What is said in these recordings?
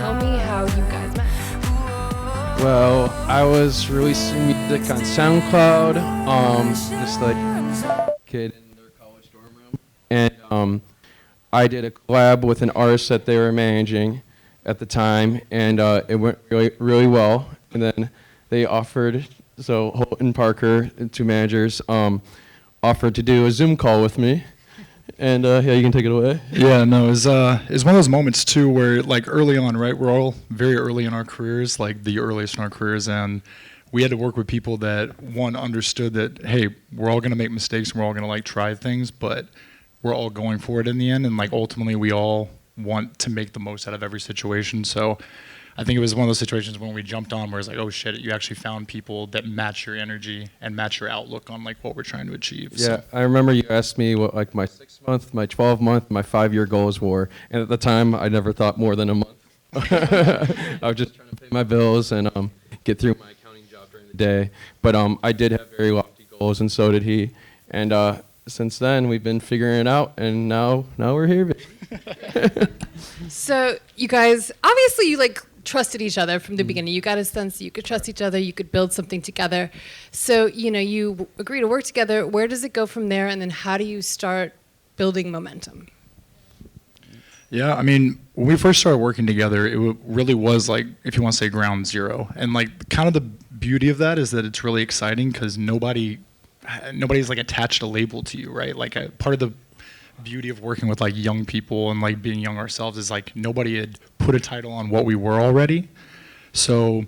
tell me how you guys met. Well, I was releasing music on SoundCloud, just like kid in their college dorm room, and I did a collab with an artist that they were managing at the time, and it went really, really well. And then they offered, so Holt and Parker, two managers, offered to do a Zoom call with me. And yeah, you can take it away. Yeah, no, it's one of those moments too where like early on, right? We're all very early in our careers, like the earliest in our careers, and we had to work with people that one understood that hey, we're all gonna make mistakes, and we're all gonna like try things, but we're all going for it in the end, and like ultimately we all want to make the most out of every situation. So I think it was one of those situations when we jumped on where it's like, oh shit, you actually found people that match your energy and match your outlook on like what we're trying to achieve. Yeah, so. I remember you asked me what like my 6-month, my 12-month, my 5-year goals were, and at the time I never thought more than a month. I was just trying to pay my bills and get through my accounting job during the day. But I did have very lofty goals, and so did he. And since then we've been figuring it out, and now we're here. So you guys, obviously you like trusted each other from the beginning. You got a sense that you could trust each other, you could build something together. So, you agree to work together. Where does it go from there? And then how do you start building momentum? Yeah, I mean, when we first started working together, it really was like, if you want to say ground zero. And like kind of the beauty of that is that it's really exciting because nobody's like attached a label to you, right? Like part of the beauty of working with like young people and like being young ourselves is like nobody had put a title on what we were already. So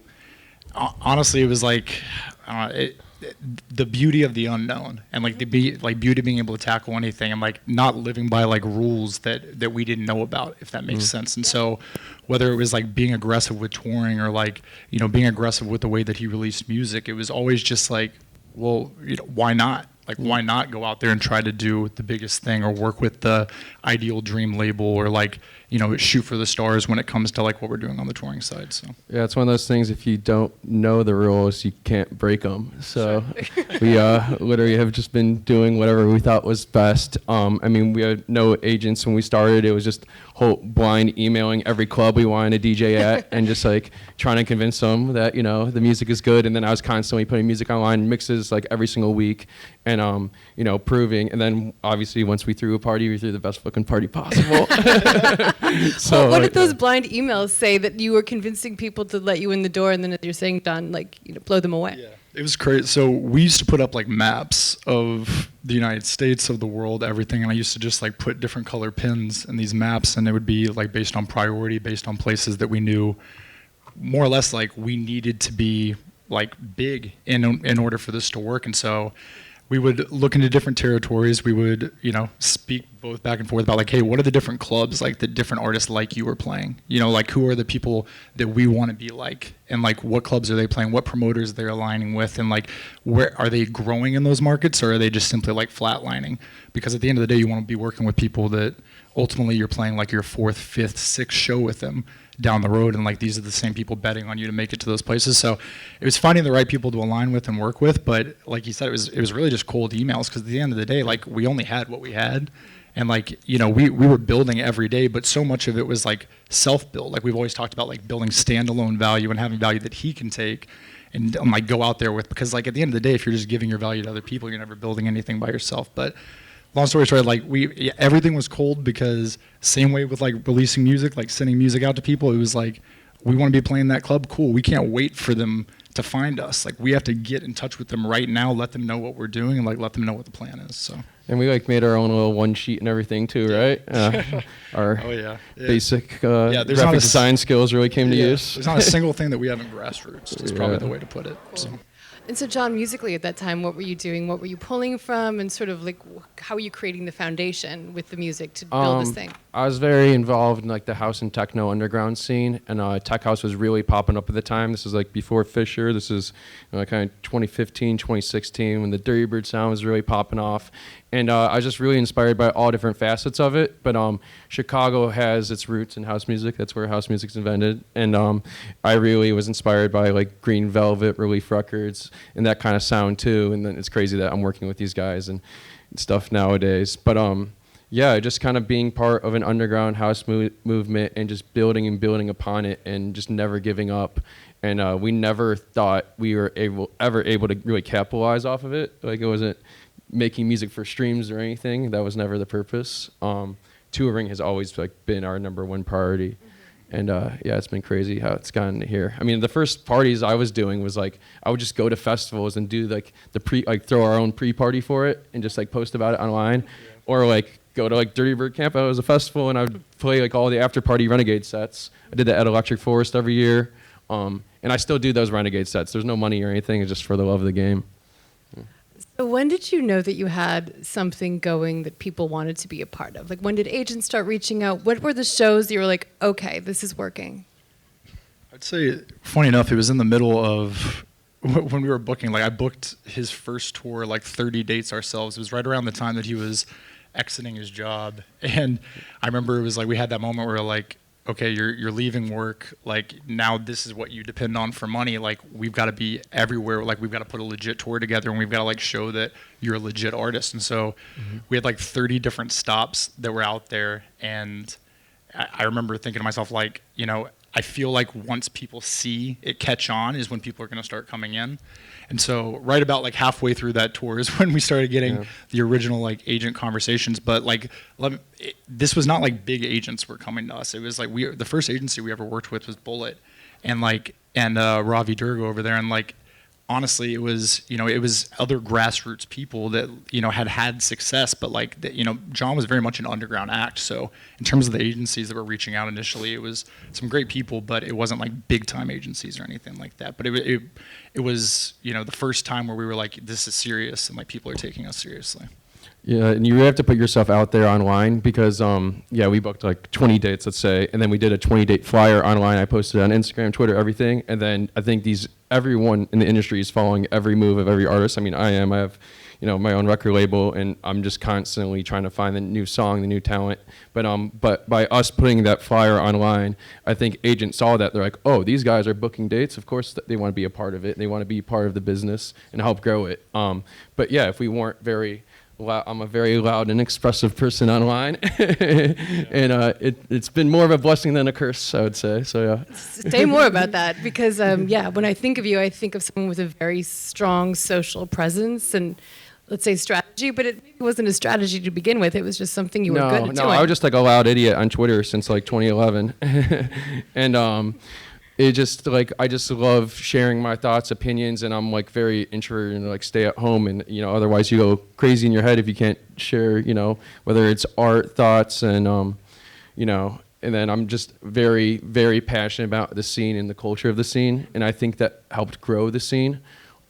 honestly, it was like the beauty of the unknown and like the beauty of being able to tackle anything and like not living by like rules that we didn't know about, if that makes sense. And so whether it was like being aggressive with touring or like being aggressive with the way that he released music, it was always just like, well, why not? Like, why not go out there and try to do the biggest thing or work with the ideal dream label or like, shoot for the stars when it comes to like what we're doing on the touring side. So Yeah, it's one of those things, if you don't know the rules, you can't break them. So we literally have just been doing whatever we thought was best. I mean, we had no agents when we started. It was just Holt blind emailing every club we wanted to DJ at and just like trying to convince them that, the music is good. And then I was constantly putting music online, mixes like every single week and, proving. And then obviously once we threw a party, we threw the best fucking party possible. So what did those blind emails say that you were convincing people to let you in the door, and then as you're saying done, like blow them away? Yeah, it was crazy. So we used to put up like maps of the United States, of the world, everything, and I used to just like put different color pins in these maps, and it would be like based on priority, based on places that we knew more or less like we needed to be like big in order for this to work. And so we would look into different territories. We would, speak both back and forth about like, hey, what are the different clubs, like the different artists like you are playing? Like who are the people that we want to be like? And like what clubs are they playing? What promoters they're aligning with? And like where are they growing in those markets, or are they just simply like flatlining? Because at the end of the day, you want to be working with people that ultimately you're playing like your 4th, 5th, 6th show with them down the road, and like these are the same people betting on you to make it to those places. So it was finding the right people to align with and work with, but like you said, it was really just cold emails, because at the end of the day, like we only had what we had, and like we were building every day, but so much of it was like self-build. Like we've always talked about like building standalone value and having value that he can take and like go out there with, because like at the end of the day, if you're just giving your value to other people, you're never building anything by yourself. But long story short, like everything was cold, because same way with like releasing music, like sending music out to people, it was like, we want to be playing that club, cool. We can't wait for them to find us. Like we have to get in touch with them right now, let them know what we're doing, and like let them know what the plan is. So. And we like made our own little one sheet and everything too, right? Our basic graphic design skills really came to use. There's not a single thing that we haven't grassroots. It's probably the way to put it. Cool. So. And so, John, musically at that time, what were you doing? What were you pulling from? And sort of like, how were you creating the foundation with the music to build this thing? I was very involved in like the house and techno underground scene, and tech house was really popping up at the time. This is like before Fisher. This is kind of 2015, 2016, when the Dirty Bird sound was really popping off. And I was just really inspired by all different facets of it. But Chicago has its roots in house music. That's where house music's invented. And I really was inspired by like Green Velvet, Relief Records, and that kind of sound too. And then it's crazy that I'm working with these guys and stuff nowadays. But yeah, just kind of being part of an underground house movement and just building and building upon it and just never giving up. And we never thought we were ever able to really capitalize off of it. Like, it wasn't making music for streams or anything. That was never the purpose. Touring has always like been our number one priority. And yeah, it's been crazy how it's gotten here. I mean, the first parties I was doing was like, I would just go to festivals and do like throw our own pre-party for it and just like post about it online. Or like go to like Dirty Bird Camp. It was a festival and I would play like all the after party Renegade sets. I did that at Electric Forest every year. And I still do those Renegade sets. There's no money or anything. It's just for the love of the game. So when did you know that you had something going that people wanted to be a part of? Like, when did agents start reaching out? What were the shows that you were like, okay, this is working? I'd say, funny enough, it was in the middle of when we were booking. Like, I booked his first tour, like 30 dates ourselves. It was right around the time that he was exiting his job. And I remember it was like we had that moment where like, okay, you're leaving work, like now this is what you depend on for money. Like, we've got to be everywhere. Like, we've got to put a legit tour together and we've got to like show that you're a legit artist. And so we had like 30 different stops that were out there. And I remember thinking to myself, like, you know, I feel like once people see it catch on is when people are going to start coming in. And so right about like halfway through that tour is when we started getting the original like agent conversations. But like this was not like big agents were coming to us. It was like the first agency we ever worked with was Bullet and Ravi Durga over there. And like, honestly, it was other grassroots people that, you know, had success, but like, you know, John was very much an underground act. So in terms of the agencies that were reaching out initially, it was some great people, but it wasn't like big time agencies or anything like that. But it was, you know, the first time where we were like, this is serious and like people are taking us seriously. Yeah, and you really have to put yourself out there online because, we booked like 20 dates, let's say, and then we did a 20-date flyer online. I posted it on Instagram, Twitter, everything, and then I think everyone in the industry is following every move of every artist. I mean, I have, you know, my own record label, and I'm just constantly trying to find the new song, the new talent. But by us putting that flyer online, I think agents saw that. They're like, oh, these guys are booking dates. Of course, they want to be a part of it. They want to be part of the business and help grow it. But yeah, if we weren't I'm a very loud and expressive person online, and it's been more of a blessing than a curse, I would say. So yeah. Say more about that, because when I think of you, I think of someone with a very strong social presence and, let's say, strategy. But it wasn't a strategy to begin with. It was just something you were good at doing. No, I was just like a loud idiot on Twitter since like 2011, and it just like I just love sharing my thoughts, opinions, and I'm like very introverted and like stay at home, and you know, otherwise you go crazy in your head if you can't share, you know, whether it's art, thoughts, and you know, and then I'm just very, very passionate about the scene and the culture of the scene, and I think that helped grow the scene.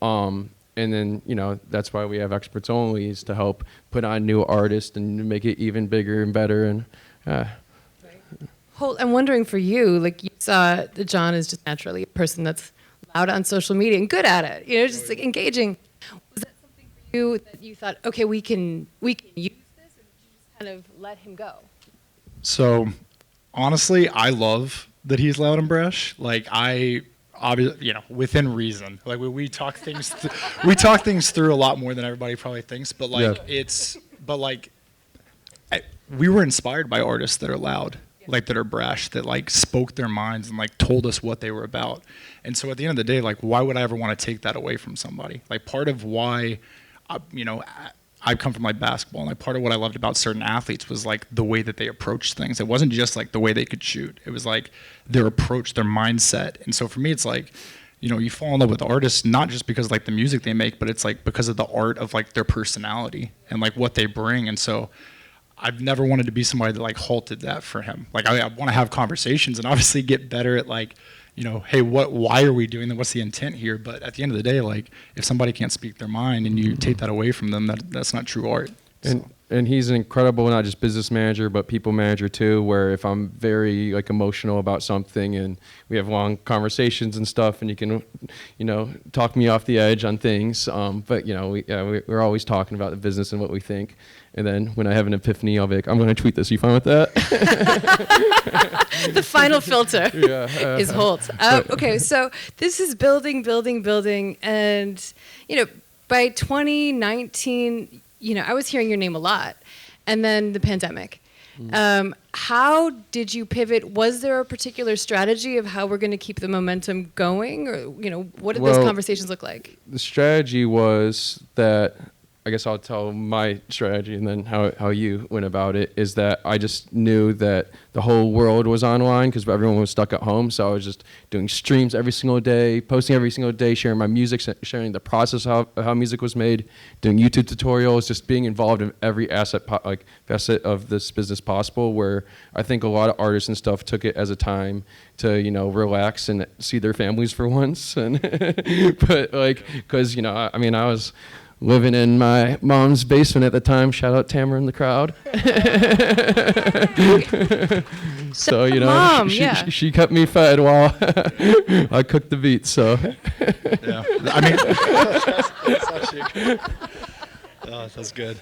And then, you know, that's why we have Experts Only, is to help put on new artists and make it even bigger and better. And Holt, I'm wondering for you, like, you saw that John is just naturally a person that's loud on social media and good at it, you know, just like engaging. Was that something for you that you thought, okay, we can use this, or did you just kind of let him go? So honestly, I love that he's loud and brash. Like, obviously, you know, within reason. Like, we talk things, we talk things through a lot more than everybody probably thinks. But like, we were inspired by artists that are loud, like that are brash, that like spoke their minds and like told us what they were about. And so at the end of the day, like, why would I ever want to take that away from somebody? Like, part of why, you know, I come from like basketball, and like part of what I loved about certain athletes was like the way that they approached things. It wasn't just like the way they could shoot. It was like their approach, their mindset. And so for me, it's like, you know, you fall in love with artists not just because of like the music they make, but it's like because of the art of like their personality and like what they bring. And so I've never wanted to be somebody that like halted that for him. Like, I want to have conversations and obviously get better at like, you know, hey, why are we doing that? What's the intent here? But at the end of the day, like, if somebody can't speak their mind and you take that away from them, that's not true art. And he's an incredible, not just business manager, but people manager too, where if I'm very like emotional about something and we have long conversations and stuff, and you can, you know, talk me off the edge on things. But, you know, we're always talking about the business and what we think. And then when I have an epiphany, I'll be like, I'm going to tweet this. You fine with that? The final filter is Holt. Okay, so this is building. And, you know, by 2019, you know, I was hearing your name a lot. and then the pandemic. How did you pivot? Was there a particular strategy of how we're going to keep the momentum going, or what did those conversations look like? The strategy was that, I guess I'll tell my strategy and then how you went about it, is that I just knew that the whole world was online because everyone was stuck at home. So I was just doing streams every single day, posting every single day, sharing my music, sharing the process of how music was made, doing YouTube tutorials, just being involved in every facet of this business possible, where I think a lot of artists and stuff took it as a time to, relax and see their families for once. And but because, I was living in my mom's basement at the time. Shout out Tamara in the crowd. So, Mom, she kept me fed while I cooked the beats. So, yeah, I mean, that's actually, that's good.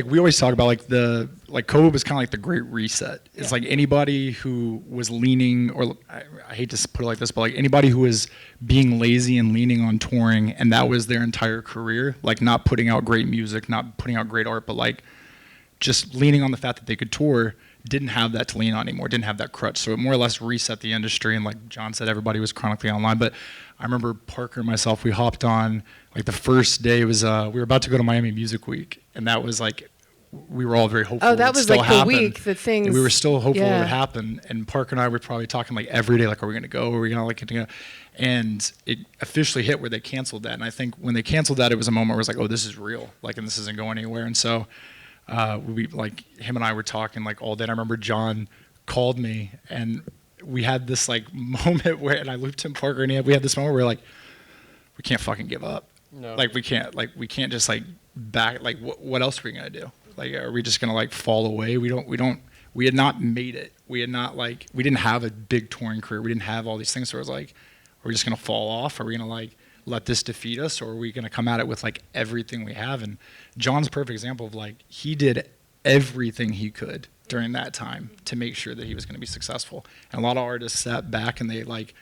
We always talk about COVID was kind of like the great reset. It's like anybody who was leaning, or I hate to put it like this, but like anybody who was being lazy and leaning on touring, and that was their entire career, like not putting out great music, not putting out great art, but like just leaning on the fact that they could tour, didn't have that to lean on anymore, didn't have that crutch. So it more or less reset the industry. And like John said, everybody was chronically online. But I remember Parker and myself, we hopped on, like the first day was, we were about to go to Miami Music Week. And that was like, we were all very hopeful. Oh, that was like the week that things. And we were still hopeful it would happen. And Parker and I were probably talking like every day, like, are we going to go? Are we going to get to go? And it officially hit where they canceled that. And I think when they canceled that, it was a moment where it was like, oh, this is real. Like, and this isn't going anywhere. And so we him and I were talking like all day. And I remember John called me and we had this like moment where, and I looped him, Parker, and we had this moment where like, we can't fucking give up. No. Like we can't just like back, like what else are we going to do? Like, are we just going to like fall away? We had not made it. We didn't have a big touring career. We didn't have all these things. So it was like, are we just going to fall off? Are we going to like let this defeat us? Or are we going to come at it with like everything we have? And John's a perfect example of like, he did everything he could during that time to make sure that he was going to be successful. And a lot of artists sat back and they like,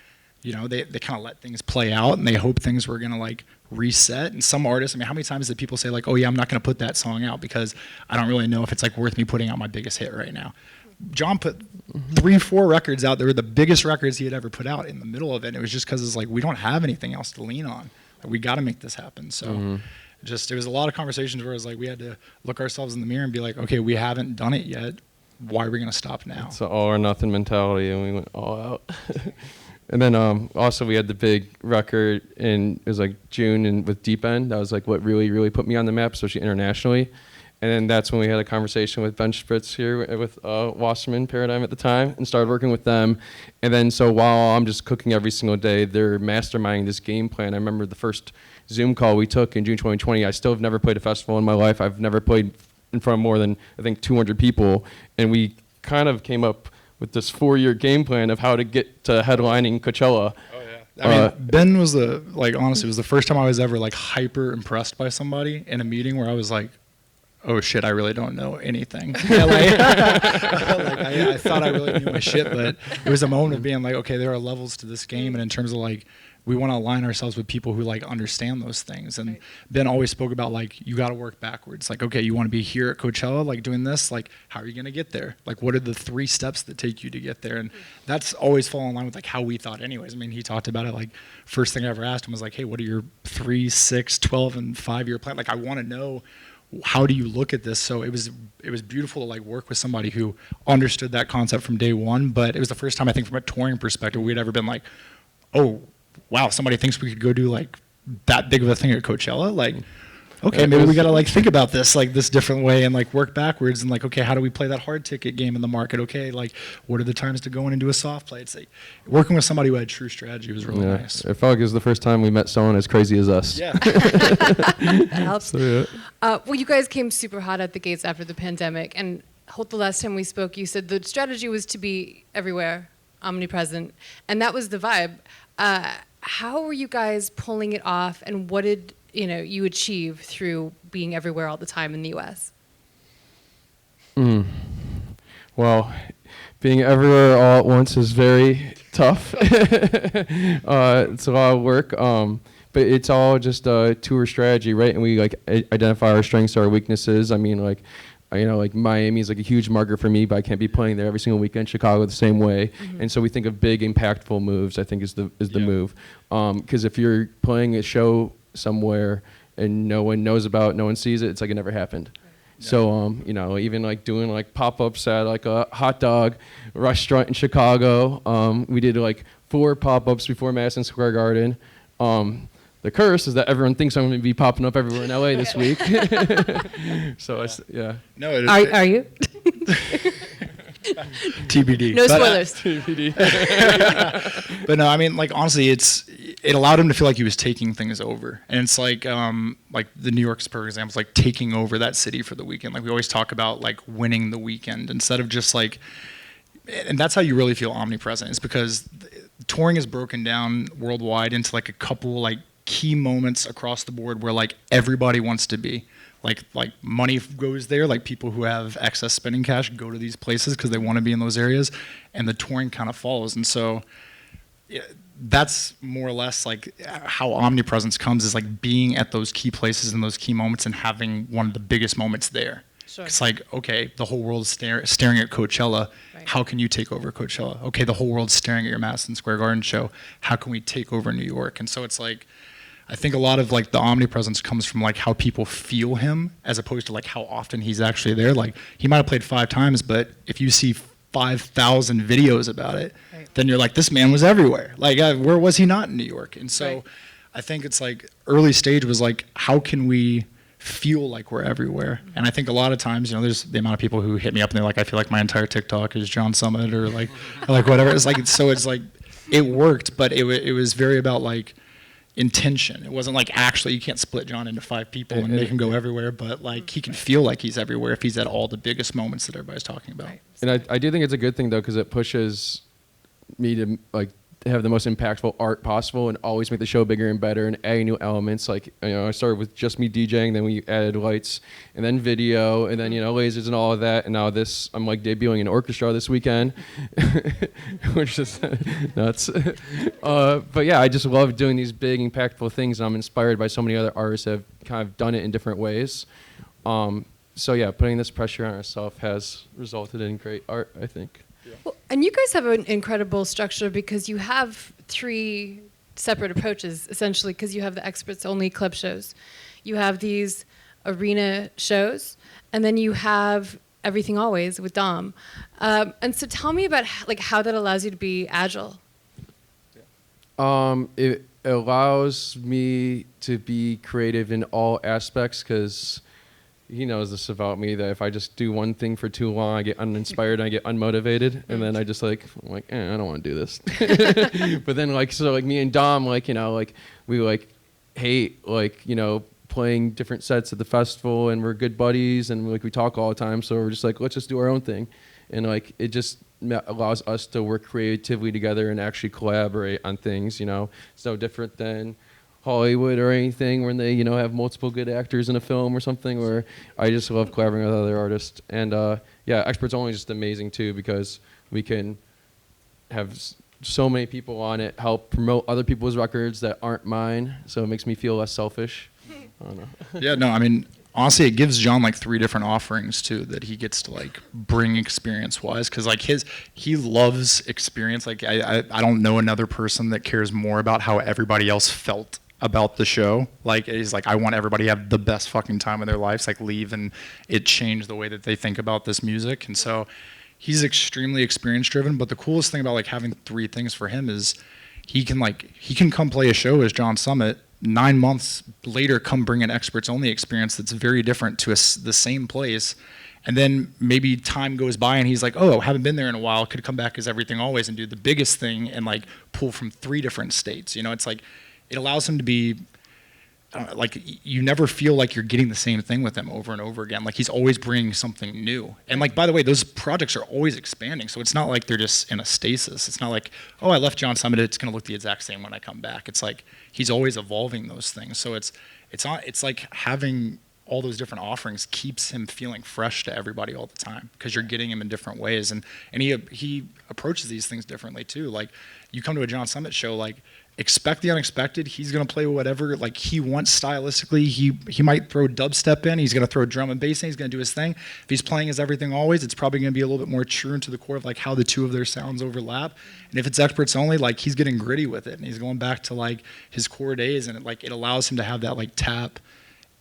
they kind of let things play out and they hope things were going to like reset. And some artists, I mean, how many times did people say like, oh yeah, I'm not going to put that song out because I don't really know if it's like worth me putting out my biggest hit right now. John put 3-4 records out. They were the biggest records he had ever put out in the middle of it. And it was just because it's like, we don't have anything else to lean on. Like, we got to make this happen. So it was a lot of conversations where it was like, we had to look ourselves in the mirror and be like, okay, we haven't done it yet. Why are we going to stop now? It's an all or nothing mentality, and we went all out. And then also we had the big record it was like June and with Deep End. That was like what really, really put me on the map, especially internationally. And then that's when we had a conversation with Ben Spritz here with Wasserman Paradigm at the time and started working with them. And then so while I'm just cooking every single day, they're masterminding this game plan. I remember the first Zoom call we took in June 2020. I still have never played a festival in my life. I've never played in front of more than, I think, 200 people. And we kind of came up with this 4-year game plan of how to get to headlining Coachella. Oh, yeah. I mean, Ben was honestly, it was the first time I was ever like hyper impressed by somebody in a meeting where I was like, oh shit, I really don't know anything. I thought I really knew my shit, but it was a moment of being like, okay, there are levels to this game, and in terms of like, we want to align ourselves with people who like understand those things. And Ben always spoke about like, you got to work backwards. Like, okay, you want to be here at Coachella, like doing this, like how are you going to get there? Like, what are the 3 steps that take you to get there? And that's always fallen in line with like how we thought anyways. I mean, he talked about it like, first thing I ever asked him was like, hey, what are your 3, 6, 12, and 5-year plan? Like, I want to know, how do you look at this? So it was beautiful to like work with somebody who understood that concept from day one. But it was the first time I think from a touring perspective we'd ever been like, oh wow, somebody thinks we could go do like that big of a thing at Coachella. Like, okay, maybe we got to like think about this like this different way and like work backwards and like, okay, how do we play that hard ticket game in the market? Okay, like what are the times to go in and do a soft play? It's like working with somebody who had true strategy was really nice. It felt like it was the first time we met someone as crazy as us. Yeah. That helps. So, yeah. Well, you guys came super hot at the gates after the pandemic. And Holt, the last time we spoke, you said the strategy was to be everywhere, omnipresent. And that was the vibe. How were you guys pulling it off, and what did you achieve through being everywhere all the time in the U.S.? Well, being everywhere all at once is very tough. It's a lot of work. But but it's all just a tour strategy, right? And we like identify our strengths, our weaknesses. I mean, like, like Miami is like a huge marker for me, but I can't be playing there every single weekend. Chicago the same way, and so we think of big, impactful moves. I think is the move, because if you're playing a show somewhere and no one knows about, no one sees it, it's like it never happened. So, even like doing like pop-ups at like a hot dog restaurant in Chicago. We did like 4 pop-ups before Madison Square Garden. The curse is that everyone thinks I'm going to be popping up everywhere in LA this week. So, yeah. No, Are you? TBD. No spoilers. TBD. But no, I mean, like, honestly, it allowed him to feel like he was taking things over. And it's like the New York's perfect example, is like taking over that city for the weekend. Like, we always talk about like winning the weekend instead of just like, and that's how you really feel omnipresent, is because touring is broken down worldwide into like a couple like key moments across the board where like everybody wants to be. Like money goes there, like people who have excess spending cash go to these places because they want to be in those areas, and the touring kind of follows. And so that's more or less like how omnipresence comes, is like being at those key places and those key moments and having one of the biggest moments there. Sure. It's like, okay, the whole world's staring at Coachella. Right. How can you take over Coachella? Okay, the whole world's staring at your Madison Square Garden show. How can we take over New York? And so it's like, I think a lot of like the omnipresence comes from like how people feel him as opposed to like how often he's actually there. Like, he might have played 5 times, but if you see 5,000 videos about it, right, then you're like, this man was everywhere. Like, where was he not in New York? And so right, I think it's like early stage was like, how can we feel like we're everywhere? And I think a lot of times, there's the amount of people who hit me up and they're like, I feel like my entire TikTok is John Summit or like, or like whatever. It's like, so it's like, it worked, but it was very about like intention. It wasn't like, actually, you can't split John into 5 people and make him go everywhere, but like he can feel like he's everywhere if he's at all the biggest moments that everybody's talking about. Right. And I do think it's a good thing though, because it pushes me to like have the most impactful art possible and always make the show bigger and better and adding new elements. Like, I started with just me DJing, then we added lights and then video and then, lasers and all of that. And now I'm like debuting an orchestra this weekend, which is nuts. But yeah, I just love doing these big impactful things. And I'm inspired by so many other artists that have kind of done it in different ways. So yeah, putting this pressure on ourselves has resulted in great art, I think. Well, and you guys have an incredible structure because you have 3 separate approaches, essentially, because you have the experts-only club shows. You have these arena shows, and then you have Everything Always with Dom. And so tell me about how that allows you to be agile. It allows me to be creative in all aspects because he knows this about me, that if I just do one thing for too long, I get uninspired, I get unmotivated, and then I just I'm like, I don't want to do this. But then me and Dom, we hate playing different sets at the festival, and we're good buddies, and we talk all the time. So we're just like, let's just do our own thing, and it just allows us to work creatively together and actually collaborate on things. It's no different than Hollywood or anything when they have multiple good actors in a film or something, where I just love collaborating with other artists. And Experts Only is just amazing too, because we can have so many people on it, help promote other people's records that aren't mine, so it makes me feel less selfish. I don't know. Yeah, no, I mean, honestly, it gives John 3 different offerings too that he gets to bring experience wise, because he loves experience. I don't know another person that cares more about how everybody else felt about the show. He's I want everybody to have the best fucking time of their lives, leave and it changed the way that they think about this music. And so he's extremely experience driven, but the coolest thing about having 3 things for him is he can come play a show as John Summit, 9 months later come bring an Experts Only experience that's very different to the same place, and then maybe time goes by and he's like, oh, I haven't been there in a while, could come back as Everything Always and do the biggest thing and pull from 3 different states. It's it allows him to be, you never feel like you're getting the same thing with him over and over again. He's always bringing something new. And by the way, those projects are always expanding. So it's not like they're just in a stasis. It's not like, oh, I left John Summit, it's going to look the exact same when I come back. It's he's always evolving those things. So it's like having all those different offerings keeps him feeling fresh to everybody all the time, because you're getting him in different ways, and he approaches these things differently too. Like, you come to a John Summit show, like, expect the unexpected. He's going to play whatever like he wants stylistically. He might throw dubstep in. He's going to throw drum and bass in. He's going to do his thing. If he's playing his everything always, it's probably going to be a little bit more true into the core of like how the two of their sounds overlap. And if it's experts only, like, he's getting gritty with it, and he's going back to like his core days, and it allows him to have that like tap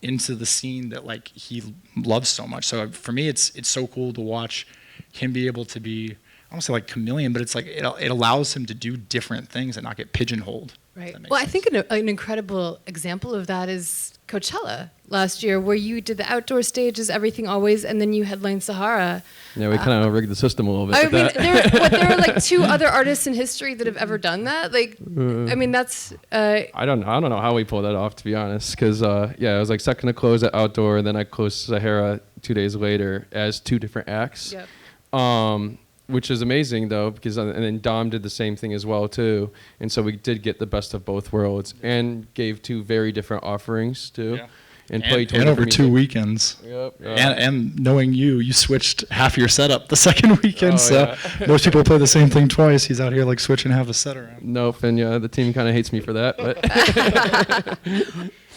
into the scene that like he loves so much. So for me, it's so cool to watch him be able to be, I don't say like chameleon, but it's like it allows him to do different things and not get pigeonholed. Right. Well, sense. I think an incredible example of that is Coachella last year, where you did the outdoor stages, everything always, and then you headlined Sahara. Yeah, we kind of rigged the system a little bit. I with mean, that. there are like 2 other artists in history that have ever done that. Like, I mean, that's. I don't know how we pulled that off, to be honest, because it was like second to close at outdoor, and then I closed Sahara 2 days later as 2 different acts. Yep. Which is amazing though, because and then Dom did the same thing as well too, and so we did get the best of both worlds and gave 2 very different offerings too, Yeah. and played and over 2 weekends. Yep. And knowing you switched half your setup the second weekend, Oh, so yeah. most people play the same thing twice. He's out here like switching half a set around. Nope, and the team kind of hates me for that, but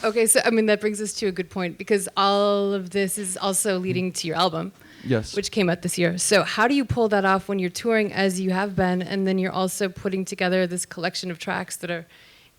Okay, so I mean that brings us to a good point, because all of this is also leading to your album. yes. Which came out this year. So how do you pull that off when you're touring as you have been, and then you're also putting together this collection of tracks that are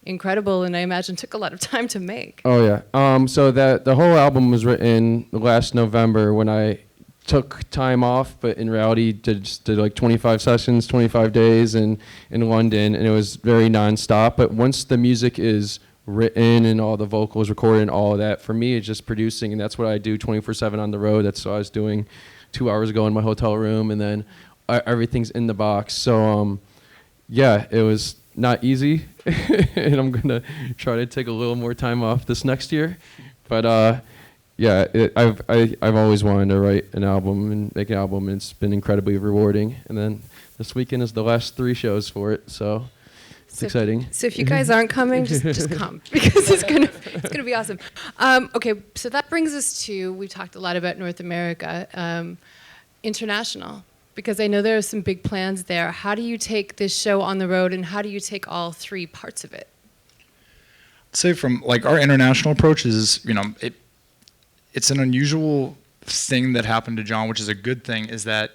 incredible, and I imagine took a lot of time to make? Oh yeah. So that the whole album was written last November when I took time off, but in reality did like 25 sessions, 25 days in London, and it was very nonstop. But once the music is written and all the vocals recorded and all of that, for me it's just producing, and that's what I do 24/7 on the road. That's what I was doing 2 hours ago in my hotel room, and then everything's in the box. So it was not easy, and I'm gonna try to take a little more time off this next year. But I've always wanted to write an album and make an album, and it's been incredibly rewarding. And then this weekend is the last 3 shows for it, so it's exciting. So if you guys aren't coming, just come, because it's gonna be awesome. Okay, so that brings us to, we've talked a lot about North America, international, because I know there are some big plans there. How do you take this show on the road, and how do you take all 3 parts of it? I'd say from like our international approach is, it's an unusual thing that happened to John, which is a good thing, is that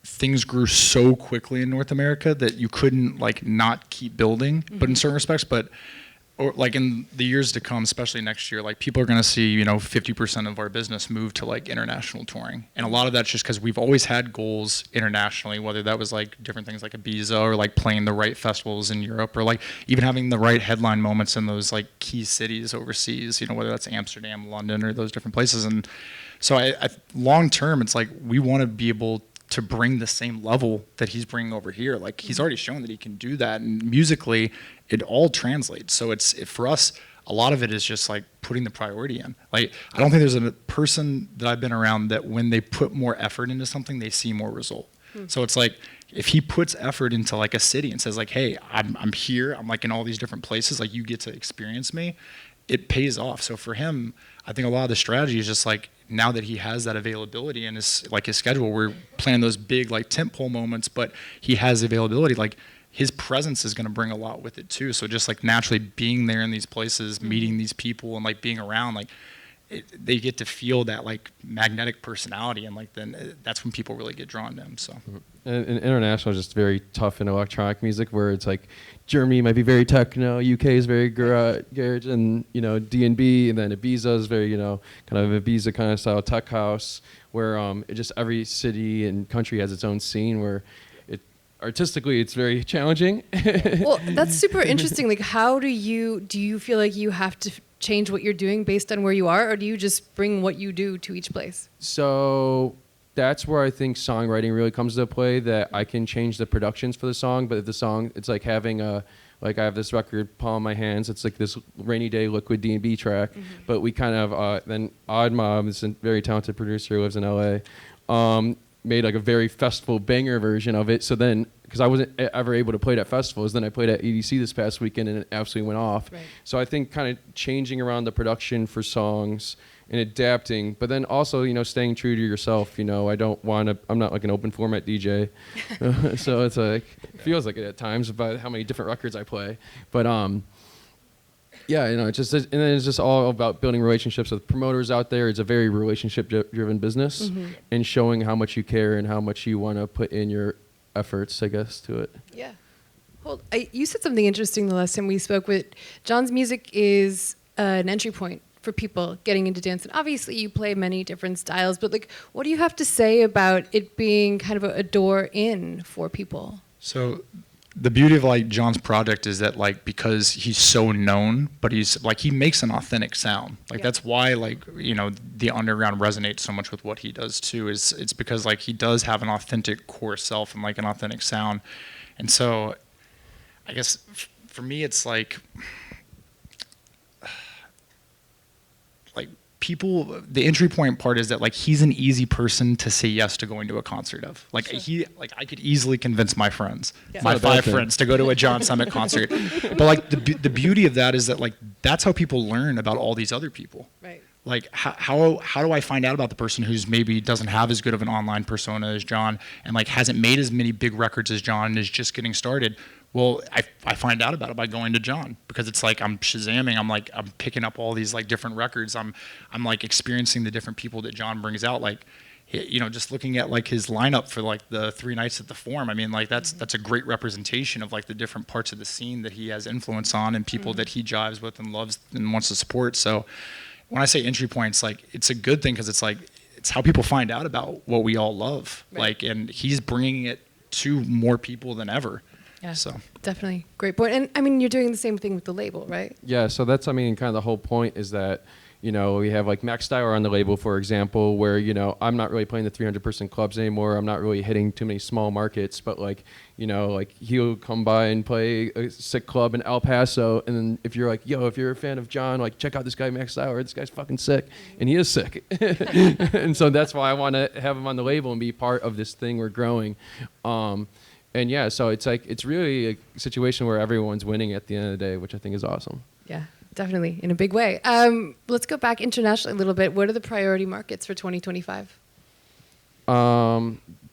things grew so quickly in North America that you couldn't like not keep building, but in certain respects, or like in the years to come, especially next year, like people are going to see, 50% of our business move to like international touring. And a lot of that's just because we've always had goals internationally, whether that was like different things like Ibiza, or like playing the right festivals in Europe, or like even having the right headline moments in those like key cities overseas, whether that's Amsterdam, London, or those different places. And so I long term, it's like we want to be able to bring the same level that he's bringing over here. Like, he's already shown that he can do that, and musically it all translates. So for us, a lot of it is just like putting the priority in. Like, I don't think there's a person that I've been around that when they put more effort into something, they see more result. So it's like, if he puts effort into like a city and says like, hey, I'm here, I'm like in all these different places, like you get to experience me, it pays off. So for him, I think a lot of the strategy is just like, now that he has that availability in his schedule, we're planning those big like tentpole moments, but he has availability, like his presence is going to bring a lot with it too. So just like naturally being there in these places, meeting these people, and like being around, like they get to feel that like magnetic personality, and like then that's when people really get drawn to him. So and international is just very tough in electronic music, where it's like Germany might be very techno, UK is very garage, and D&B, and then Ibiza is very kind of Ibiza kind of style tech house, where it just every city and country has its own scene where artistically it's very challenging. Well, that's super interesting. Like, how do you feel like you have to change what you're doing based on where you are, or do you just bring what you do to each place? So that's where I think songwriting really comes into play, that I can change the productions for the song, but if the song, it's like having like I have this record, Palm in My Hands, it's like this Rainy Day Liquid D&B track, but we kind of, then Odd Mob, this very talented producer who lives in LA, made like a very festival banger version of it. So then, because I wasn't ever able to play it at festivals, then I played at EDC this past weekend and it absolutely went off. Right. So I think kind of changing around the production for songs and adapting, but then also, staying true to yourself. I'm not like an open format DJ. So it's like, it feels like it at times about how many different records I play. But, yeah, and then it's just all about building relationships with promoters out there. It's a very relationship-driven business, and showing how much you care and how much you want to put in your efforts, I guess, to it. Yeah. Holt, you said something interesting the last time we spoke. With John's music is an entry point for people getting into dance, and obviously you play many different styles. But like, what do you have to say about it being kind of a door in for people? So the beauty of like John's project is that like, because he's so known, but he's like, he makes an authentic sound. Like that's why like, the underground resonates so much with what he does too, is it's because like he does have an authentic core self and like an authentic sound. And so I guess for me, it's like people, the entry point part is that like he's an easy person to say yes to going to a concert of. Like I could easily convince my friends, my 5 friends, to go to a John Summit concert. But like the beauty of that is that like that's how people learn about all these other people. Right. Like how do I find out about the person who's maybe doesn't have as good of an online persona as John, and like hasn't made as many big records as John and is just getting started? Well, I find out about it by going to John, because it's like I'm Shazamming. I'm picking up all these like different records. I'm like experiencing the different people that John brings out. Like, just looking at like his lineup for like the 3 nights at the Forum. I mean, like that's a great representation of like the different parts of the scene that he has influence on and people that he jives with and loves and wants to support. So when I say entry points, like it's a good thing, because it's like it's how people find out about what we all love. Right. Like, and he's bringing it to more people than ever. Yeah, so definitely great point. And I mean, you're doing the same thing with the label, right? Yeah, so that's, kind of the whole point is that, we have like Max Styler on the label, for example, where, I'm not really playing the 300-person clubs anymore. I'm not really hitting too many small markets, but like, like he'll come by and play a sick club in El Paso. And then if you're like, if you're a fan of John, like check out this guy, Max Styler. This guy's fucking sick. And he is sick. And so that's why I want to have him on the label and be part of this thing we're growing. And yeah, so it's like, it's really a situation where everyone's winning at the end of the day, which I think is awesome. Yeah, definitely, in a big way. Let's go back internationally a little bit. What are the priority markets for 2025?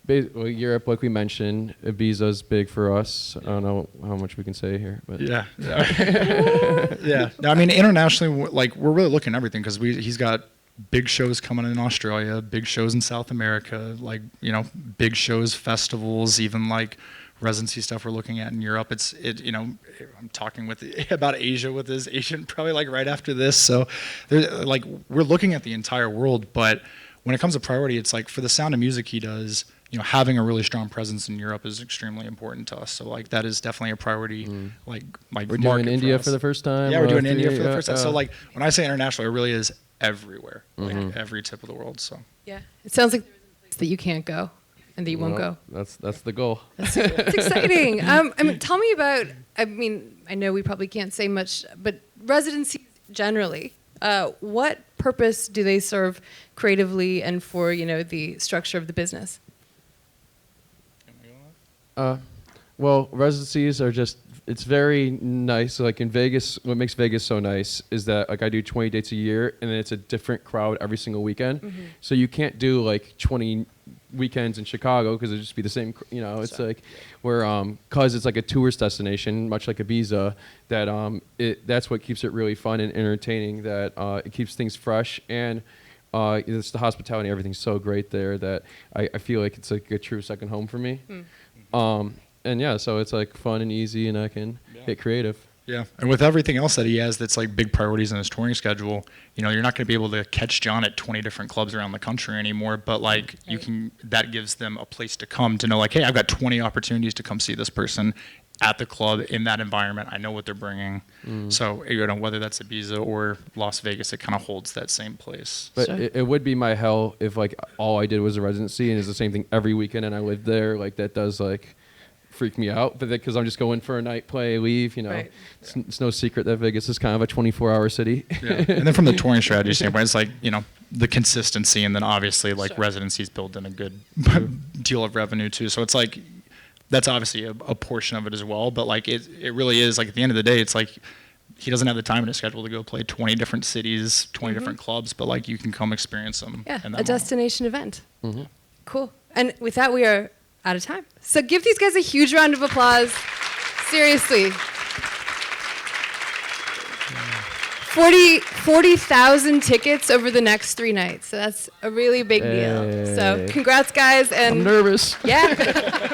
Europe, like we mentioned, Ibiza's big for us. I don't know how much we can say here, but yeah. Yeah. No, I mean, internationally, like we're really looking at everything, because he's got big shows coming in Australia, big shows in South America, like, big shows, festivals, even like residency stuff we're looking at in Europe. I'm talking about Asia with his agent probably like right after this. So like we're looking at the entire world, but when it comes to priority, it's like for the sound of music he does, having a really strong presence in Europe is extremely important to us. So like that is definitely a priority. Like we're doing India for the first time. Yeah, we're doing India for the first time. So like when I say international, it really is everywhere, like every tip of the world. So yeah, it sounds like there's a place that you can't go and that you won't go. That's the goal. That's exciting. Tell me about. I know we probably can't say much, but residencies generally. What purpose do they serve creatively and for the structure of the business? Well, residencies are just. It's very nice. Like in Vegas, what makes Vegas so nice is that like I do 20 dates a year, and then it's a different crowd every single weekend. So you can't do like 20 weekends in Chicago, because it'd just be the same. It's like where cause it's like a tourist destination, much like Ibiza. That that's what keeps it really fun and entertaining. That it keeps things fresh, and it's the hospitality. Everything's so great there that I feel like it's like a true second home for me. And yeah, so it's like fun and easy, and I can get creative. Yeah, and with everything else that he has that's like big priorities in his touring schedule, you're not going to be able to catch John at 20 different clubs around the country anymore, but like that gives them a place to come to know like, hey, I've got 20 opportunities to come see this person at the club in that environment. I know what they're bringing. So, whether that's Ibiza or Las Vegas, it kind of holds that same place. But it would be my hell if like all I did was a residency and it's the same thing every weekend and I lived there. Like that does like freak me out, but because I'm just going for a night, play, leave, Right. It's no secret that Vegas is kind of a 24-hour city. Yeah. And then from the touring strategy standpoint, it's like, the consistency, and then obviously like residencies build in a good deal of revenue too. So it's like, that's obviously a portion of it as well, but like it really is like at the end of the day, it's like he doesn't have the time in his schedule to go play 20 different cities, 20 different clubs, but like you can come experience them. Yeah, in that a moment. destination event. Cool. And with that, we are out of time. So give these guys a huge round of applause. Seriously. 40,000 tickets over the next 3 nights. So that's a really big deal. So congrats, guys. And I'm nervous. yeah.